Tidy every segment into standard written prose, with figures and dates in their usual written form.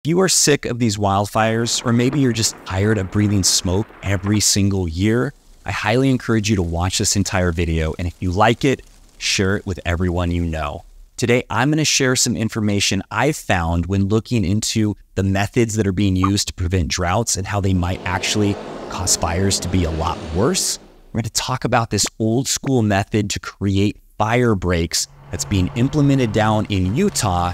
If you are sick of these wildfires, or maybe you're just tired of breathing smoke every single year, I highly encourage you to watch this entire video, and if you like it, share it with everyone you know. Today, I'm going to share some information I've found when looking into the methods that are being used to prevent droughts and how they might actually cause fires to be a lot worse. We're going to talk about this old school method to create fire breaks that's being implemented down in Utah.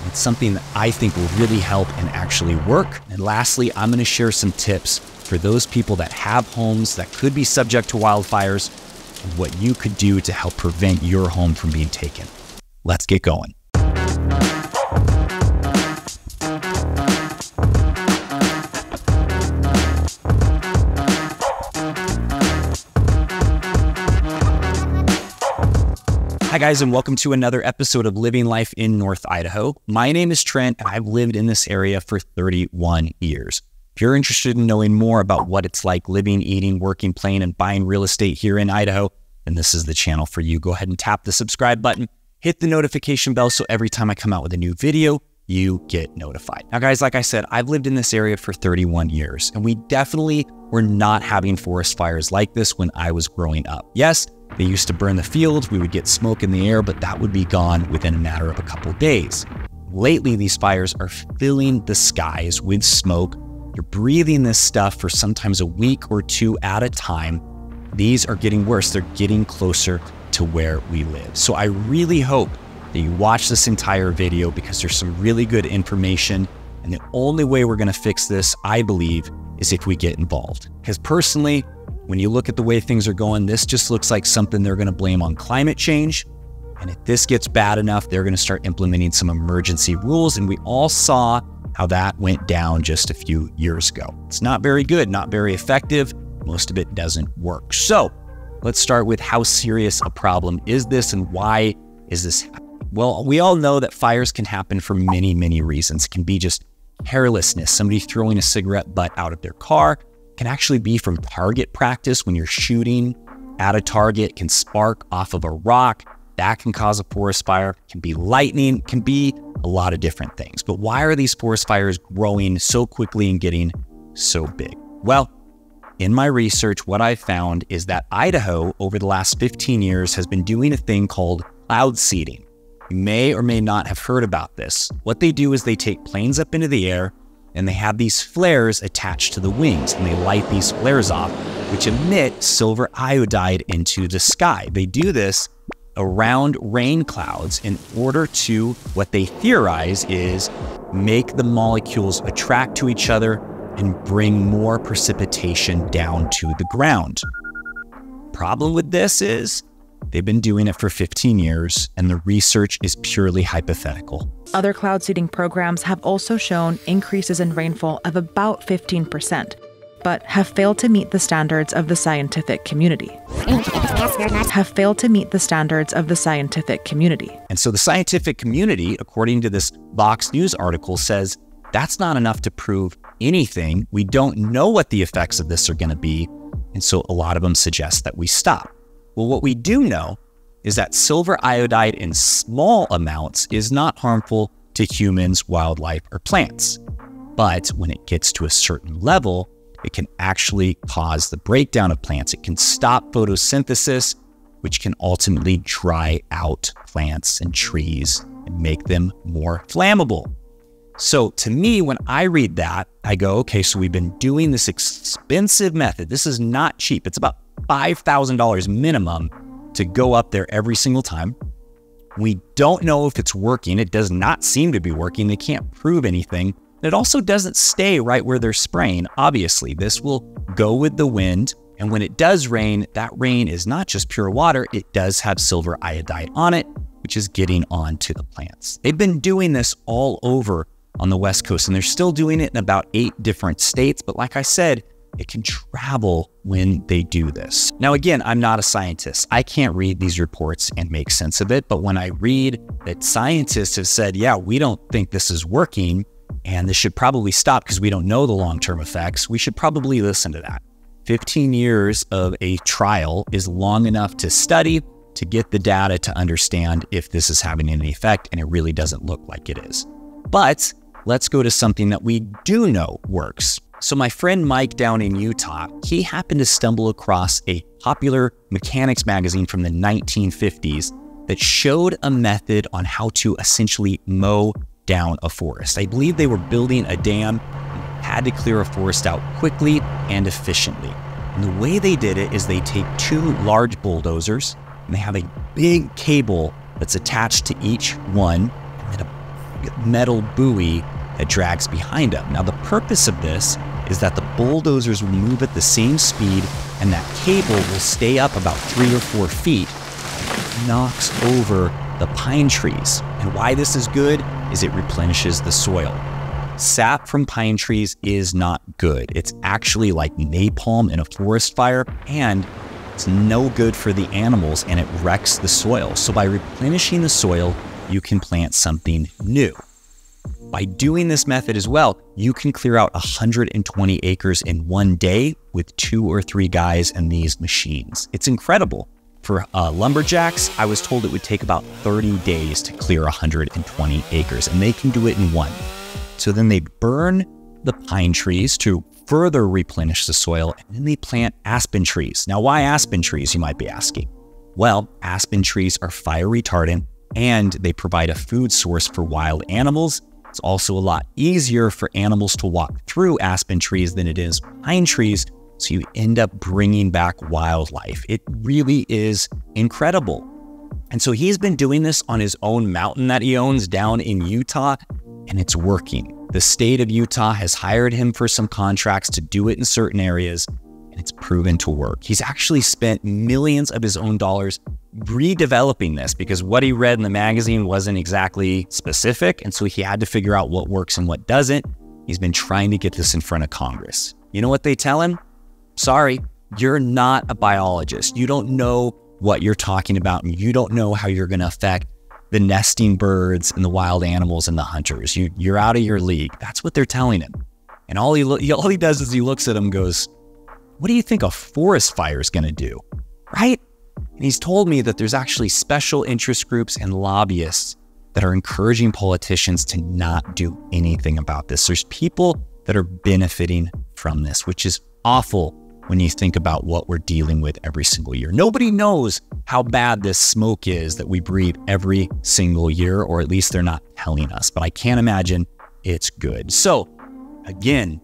It's something that I think will really help and actually work. And lastly, I'm going to share some tips for those people that have homes that could be subject to wildfires and what you could do to help prevent your home from being taken. Let's get going. Hi guys, and welcome to another episode of Living Life in North Idaho. My name is Trent, and I've lived in this area for 31 years. If you're interested in knowing more about what it's like living, eating, working, playing, and buying real estate here in Idaho, then this is the channel for you. Go ahead and tap the subscribe button, hit the notification bell so every time I come out with a new video, you get notified. Now guys, like I said, I've lived in this area for 31 years, and we definitely were not having forest fires like this when I was growing up. Yes, they used to burn the fields, we would get smoke in the air, but that would be gone within a matter of a couple of days. Lately, these fires are filling the skies with smoke. You're breathing this stuff for sometimes a week or two at a time. These are getting worse. They're getting closer to where we live. So I really hope that you watch this entire video because there's some really good information. And the only way we're going to fix this, I believe, is if we get involved. Because personally, when you look at the way things are going, this just looks like something they're going to blame on climate change. And if this gets bad enough, they're going to start implementing some emergency rules. And we all saw how that went down just a few years ago. It's not very good, not very effective. Most of it doesn't work. So let's start with how serious a problem is this and why is this happening? Well, we all know that fires can happen for many, many reasons. It can be just carelessness, somebody throwing a cigarette butt out of their car. Can actually be from target practice when you're shooting at a target, can spark off of a rock. That can cause a forest fire, can be lightning, can be a lot of different things. But why are these forest fires growing so quickly and getting so big? Well, in my research, what I found is that Idaho over the last 15 years has been doing a thing called cloud seeding. You may or may not have heard about this. What they do is they take planes up into the air and they have these flares attached to the wings, and they light these flares off, which emit silver iodide into the sky. They do this around rain clouds in order to, what they theorize is, make the molecules attract to each other and bring more precipitation down to the ground. Problem with this is, they've been doing it for 15 years, and the research is purely hypothetical. Other cloud seeding programs have also shown increases in rainfall of about 15%, but have failed to meet the standards of the scientific community. And so the scientific community, according to this Vox News article, says that's not enough to prove anything. We don't know what the effects of this are going to be, and so a lot of them suggest that we stop. Well, what we do know is that silver iodide in small amounts is not harmful to humans, wildlife, or plants. But when it gets to a certain level, it can actually cause the breakdown of plants. It can stop photosynthesis, which can ultimately dry out plants and trees and make them more flammable. So to me, when I read that, I go, okay, so we've been doing this expensive method. This is not cheap. It's about $5,000 minimum to go up there every single time. We don't know if it's working. It does not seem to be working. They can't prove anything. It also doesn't stay right where they're spraying. Obviously, this will go with the wind. And when it does rain, that rain is not just pure water. It does have silver iodide on it, which is getting onto the plants. They've been doing this all over on the West Coast, and they're still doing it in about 8 different states. But like I said, it can travel when they do this. Now, again, I'm not a scientist. I can't read these reports and make sense of it. But when I read that scientists have said, yeah, we don't think this is working, and this should probably stop because we don't know the long-term effects, we should probably listen to that. 15 years of a trial is long enough to study, to get the data to understand if this is having any effect, and it really doesn't look like it is. But let's go to something that we do know works. So my friend Mike down in Utah, he happened to stumble across a popular mechanics magazine from the 1950s that showed a method on how to essentially mow down a forest. I believe they were building a dam and had to clear a forest out quickly and efficiently. And the way they did it is they take two large bulldozers and they have a big cable that's attached to each one and then a metal buoy that drags behind them. Now the purpose of this is that the bulldozers will move at the same speed and that cable will stay up about 3 or 4 feet and knocks over the pine trees. And why this is good is it replenishes the soil. Sap from pine trees is not good. It's actually like napalm in a forest fire, and it's no good for the animals and it wrecks the soil. So by replenishing the soil, you can plant something new. By doing this method as well, you can clear out 120 acres in one day with 2 or 3 guys and these machines. It's incredible. For lumberjacks, I was told it would take about 30 days to clear 120 acres, and they can do it in one. So then they burn the pine trees to further replenish the soil, and then they plant aspen trees. Now, why aspen trees, you might be asking? Well, aspen trees are fire retardant, and they provide a food source for wild animals. It's also a lot easier for animals to walk through aspen trees than it is pine trees, so you end up bringing back wildlife. It really is incredible. And so he's been doing this on his own mountain that he owns down in Utah, and it's working. The state of Utah has hired him for some contracts to do it in certain areas, and it's proven to work. He's actually spent millions of his own dollars redeveloping this because what he read in the magazine wasn't exactly specific, and so he had to figure out what works and what doesn't. He's been trying to get this in front of Congress. You know what they tell him? Sorry, you're not a biologist. You don't know what you're talking about, and you don't know how you're going to affect the nesting birds and the wild animals and the hunters. You're out of your league. That's what they're telling him. And all he does is he looks at him and goes, what do you think a forest fire is going to do? Right? And he's told me that there's actually special interest groups and lobbyists that are encouraging politicians to not do anything about this. There's people that are benefiting from this, which is awful when you think about what we're dealing with every single year. Nobody knows how bad this smoke is that we breathe every single year, or at least they're not telling us, but I can't imagine it's good. So again,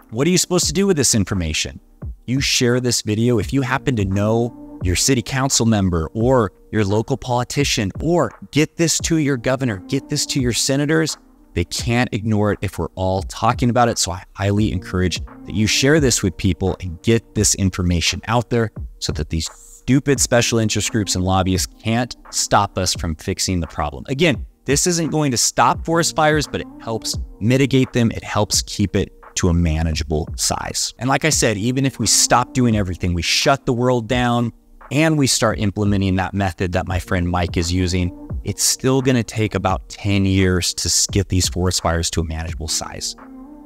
what are you supposed to do with this information? You share this video. If you happen to know your city council member or your local politician, or get this to your governor, get this to your senators, they can't ignore it if we're all talking about it. So I highly encourage that you share this with people and get this information out there so that these stupid special interest groups and lobbyists can't stop us from fixing the problem. Again, this isn't going to stop forest fires, but it helps mitigate them. It helps keep it to a manageable size. And like I said, even if we stop doing everything, we shut the world down and we start implementing that method that my friend Mike is using, it's still going to take about 10 years to get these forest fires to a manageable size.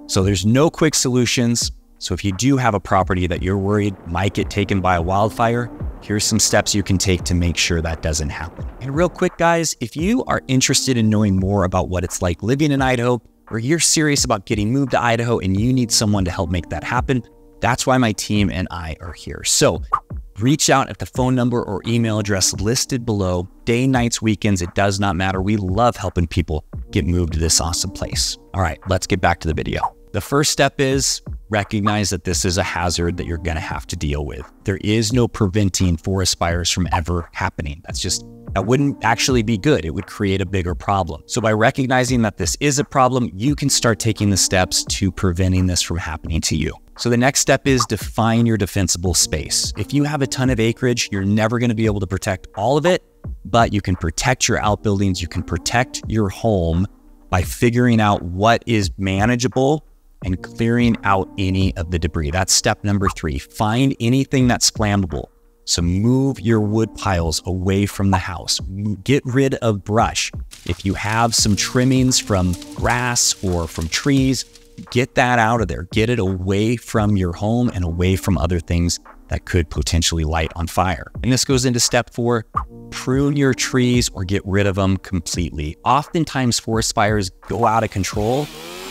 So there's no quick solutions. So if you do have a property that you're worried might get taken by a wildfire, here's some steps you can take to make sure that doesn't happen. And real quick, guys, if you are interested in knowing more about what it's like living in Idaho, or you're serious about getting moved to Idaho and you need someone to help make that happen, that's why my team and I are here. So reach out at the phone number or email address listed below. Day, nights, weekends, it does not matter. We love helping people get moved to this awesome place. All right, let's get back to the video. The first step is recognize that this is a hazard that you're going to have to deal with. There is no preventing forest fires from ever happening. That wouldn't actually be good. It would create a bigger problem. So by recognizing that this is a problem, you can start taking the steps to preventing this from happening to you. So the next step is define your defensible space. If you have a ton of acreage, you're never going to be able to protect all of it, but you can protect your outbuildings. You can protect your home by figuring out what is manageable and clearing out any of the debris. That's step number 3. Find anything that's flammable. So move your wood piles away from the house. Get rid of brush. If you have some trimmings from grass or from trees, get that out of there. Get it away from your home and away from other things that could potentially light on fire. And this goes into step 4, prune your trees or get rid of them completely. Oftentimes forest fires go out of control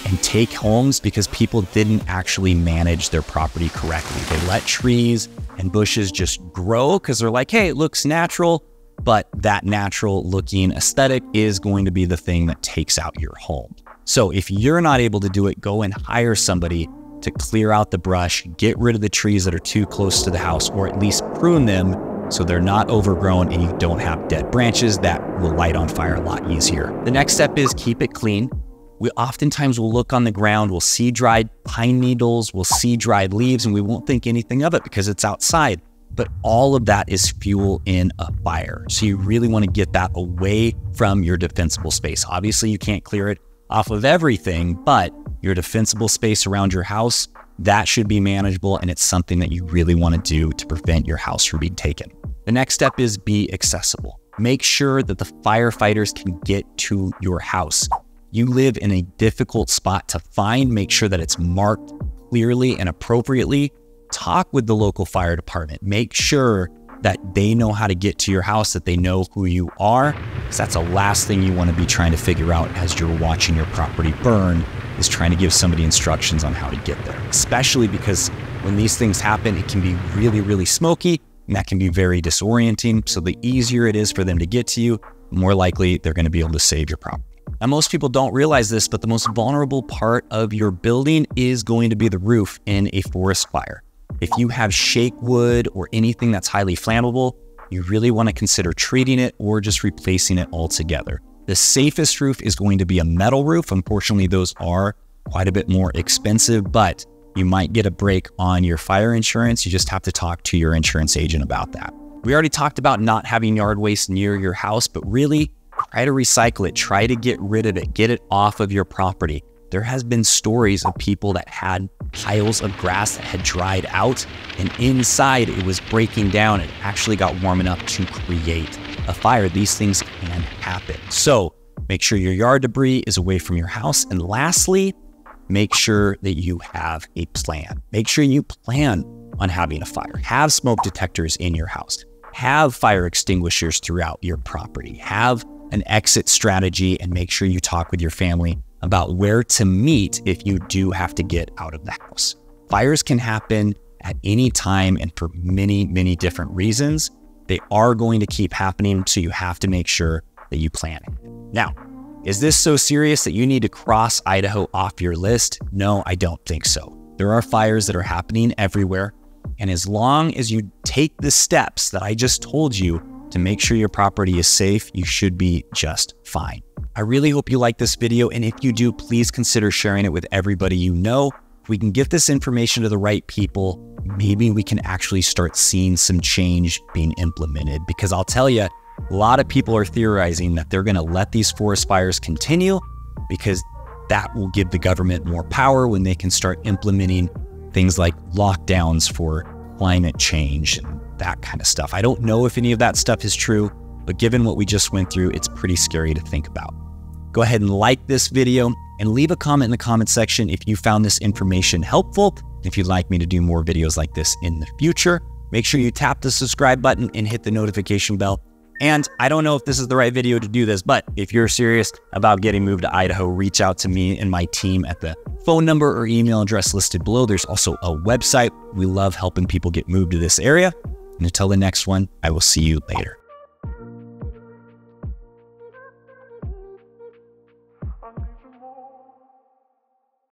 and take homes because people didn't actually manage their property correctly. They let trees and bushes just grow because they're like, hey, it looks natural, but that natural looking aesthetic is going to be the thing that takes out your home. So if you're not able to do it, go and hire somebody to clear out the brush, get rid of the trees that are too close to the house, or at least prune them so they're not overgrown and you don't have dead branches that will light on fire a lot easier. The next step is keep it clean. We oftentimes will look on the ground, we'll see dried pine needles, we'll see dried leaves, and we won't think anything of it because it's outside. But all of that is fuel in a fire. So you really want to get that away from your defensible space. Obviously, you can't clear it off of everything, but your defensible space around your house, that should be manageable, and it's something that you really want to do to prevent your house from being taken. The next step is be accessible. Make sure that the firefighters can get to your house. You live in a difficult spot to find. Make sure that it's marked clearly and appropriately. Talk with the local fire department. Make sure that they know how to get to your house, that they know who you are, because that's the last thing you want to be trying to figure out as you're watching your property burn, is trying to give somebody instructions on how to get there. Especially because when these things happen, it can be really, really smoky, and that can be very disorienting. So the easier it is for them to get to you, the more likely they're going to be able to save your property. Now, most people don't realize this, but the most vulnerable part of your building is going to be the roof in a forest fire. If you have shake wood or anything that's highly flammable, you really want to consider treating it or just replacing it altogether. The safest roof is going to be a metal roof. Unfortunately, those are quite a bit more expensive, but you might get a break on your fire insurance. You just have to talk to your insurance agent about that. We already talked about not having yard waste near your house, but really try to recycle it. Try to get rid of it. Get it off of your property. There has been stories of people that had piles of grass that had dried out, and inside it was breaking down. It actually got warm enough to create a fire. These things can happen. So make sure your yard debris is away from your house. And lastly, make sure that you have a plan. Make sure you plan on having a fire. Have smoke detectors in your house. Have fire extinguishers throughout your property. Have an exit strategy, and make sure you talk with your family about where to meet if you do have to get out of the house. Fires can happen at any time and for many, many different reasons. They are going to keep happening, so you have to make sure that you plan it. Now, is this so serious that you need to cross Idaho off your list? No, I don't think so. There are fires that are happening everywhere, and as long as you take the steps that I just told you to make sure your property is safe, you should be just fine. I really hope you like this video, and if you do, please consider sharing it with everybody you know. If we can get this information to the right people, maybe we can actually start seeing some change being implemented, because I'll tell you, a lot of people are theorizing that they're going to let these forest fires continue because that will give the government more power when they can start implementing things like lockdowns for climate change and that kind of stuff. I don't know if any of that stuff is true, but given what we just went through, it's pretty scary to think about. Go ahead and like this video and leave a comment in the comment section if you found this information helpful. If you'd like me to do more videos like this in the future, make sure you tap the subscribe button and hit the notification bell. And I don't know if this is the right video to do this, but if you're serious about getting moved to Idaho, reach out to me and my team at the phone number or email address listed below. There's also a website. We love helping people get moved to this area. And until the next one, I will see you later.